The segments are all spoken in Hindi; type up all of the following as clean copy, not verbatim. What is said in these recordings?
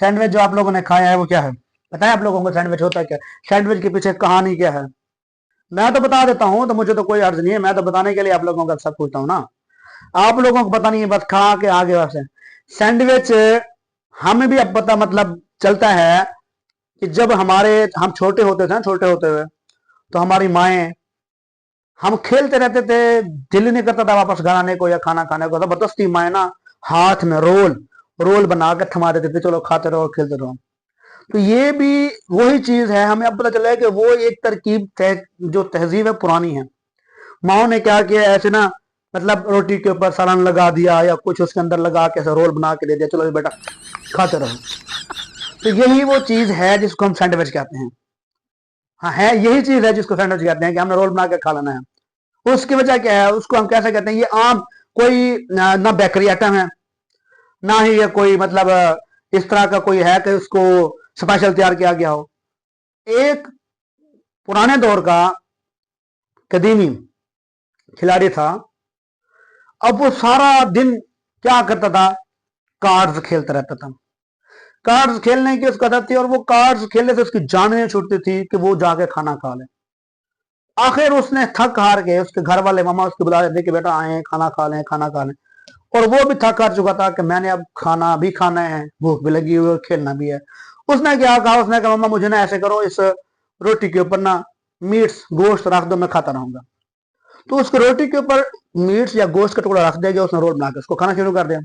सैंडविच जो आप लोगों ने खाया है वो क्या है, पता है आप लोगों को सैंडविच होता क्या? सैंडविच के पीछे कहानी क्या है? मैं तो बता देता हूँ, तो मुझे तो कोई अर्ज नहीं है, मैं तो बताने के लिए आप लोगों का सब पूछता हूँ ना। आप लोगों को पता नहीं है, बस खा के आगे बस है। सैंडविच हमें भी अब पता मतलब चलता है कि जब हम छोटे होते थे ना, छोटे होते हुए तो हमारी माएँ, हम खेलते रहते थे, दिल नहीं करता था वापस घर आने को या खाना खाने को, जबरदस्ती माए ना हाथ में रोल रोल बना के थमा देते थे, चलो खाते रहो खेलते रहो। तो ये भी वही चीज है, हमें अब पता चला है कि वो एक जो तहजीब है पुरानी है। माओ ने क्या किया ऐसे ना, मतलब रोटी के ऊपर सालन लगा दिया या कुछ उसके अंदर लगा के ऐसे रोल बना के दे दिया, चलो बेटा खाते रहो। तो यही वो चीज है जिसको हम सैंडविच कहते हैं। हाँ, है यही चीज है जिसको सैंडविच कहते हैं कि हमने रोल बना के खा लेना है। उसकी वजह क्या है, उसको हम कैसे कहते हैं, ये आम कोई ना बेकरी आइटम है, ना ही ये कोई मतलब इस तरह का कोई है कि उसको स्पेशल तैयार किया गया हो। एक पुराने दौर का कदीमी खिलाड़ी था। अब वो सारा दिन क्या करता था, कार्ड्स खेलता रहता था। कार्ड्स खेलने की उसकी आदत थी, और वो कार्ड्स खेलने से उसकी जान नहीं छूटती थी कि वो जाके खाना खा ले। आखिर उसने थक हार के, उसके घर वाले मामा उसको बुला देते कि बेटा आए खाना खा लें खाना खा लें, और वो भी थक हार चुका था कि मैंने अब खाना भी खाना है, भूख भी लगी हुई है, खेलना भी है। उसने क्या कहा, उसने कहा मामा मुझे ना ऐसे करो, इस रोटी के ऊपर ना मीट्स गोश्त रख दो, मैं खाता रहूंगा। तो उसको रोटी के ऊपर मीट्स या गोश्त का टुकड़ा रख देगा, उसने रोल बना के उसको खाना शुरू कर दिया।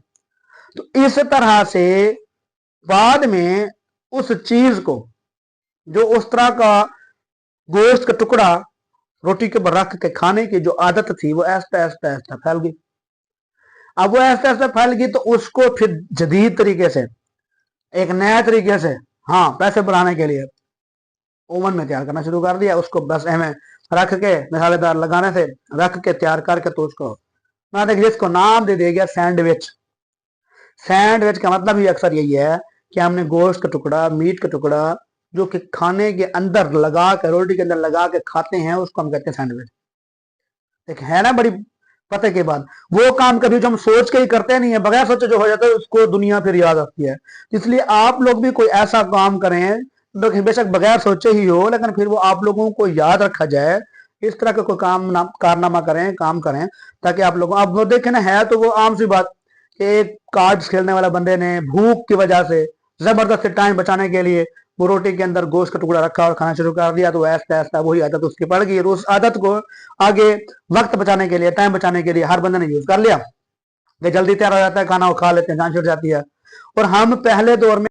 तो इस तरह से बाद में उस चीज को, जो उस तरह का गोश्त का टुकड़ा रोटी के ऊपर रख के खाने की जो आदत थी, वो ऐसा ऐसा ऐसा फैल गई। अब वो ऐसा ऐसा फैल गई तो उसको फिर जदीद तरीके से, एक नया तरीके से, हाँ पैसे बढ़ाने के लिए ओवन में तैयार करना शुरू कर दिया। उसको बस हमें रख के मसालेदार लगाने से रख के तैयार करके, तो उसको मैं देखिए जिसको नाम दे दिया गया सैंडविच। सैंडविच का मतलब ही अक्सर यही है कि हमने गोश्त का टुकड़ा, मीट का टुकड़ा जो कि खाने के अंदर लगा के, रोटी के अंदर लगा के खाते हैं, उसको हम कहते हैं सैंडविच। एक है ना बड़ी पते की बात। वो काम कभी जो हम सोच के ही करते नहीं है, बगैर सोचे जो हो जाता है उसको दुनिया फिर याद आती है। इसलिए आप लोग भी कोई ऐसा काम करें तो बेशक बगैर सोचे ही हो, लेकिन फिर वो आप लोगों को याद रखा जाए। इस तरह का कोई कारनामा करें, काम करें, ताकि आप लोग, आप वो देखें ना, है तो वो आम सी बात कि एक कार्ड्स खेलने वाला बंदे ने भूख की वजह से जबरदस्त टाइम बचाने के लिए वो रोटी के अंदर गोश्त का टुकड़ा रखा और खाना शुरू कर दिया, तो ऐसा ऐसा वही आदत उसकी पड़ गई, और उस आदत को आगे वक्त बचाने के लिए, टाइम बचाने के लिए हर बंदे ने यूज कर लिया कि जल्दी तैयार हो जाता है खाना, वो खा लेते हैं, जान छूट जाती है। और हम पहले दौर में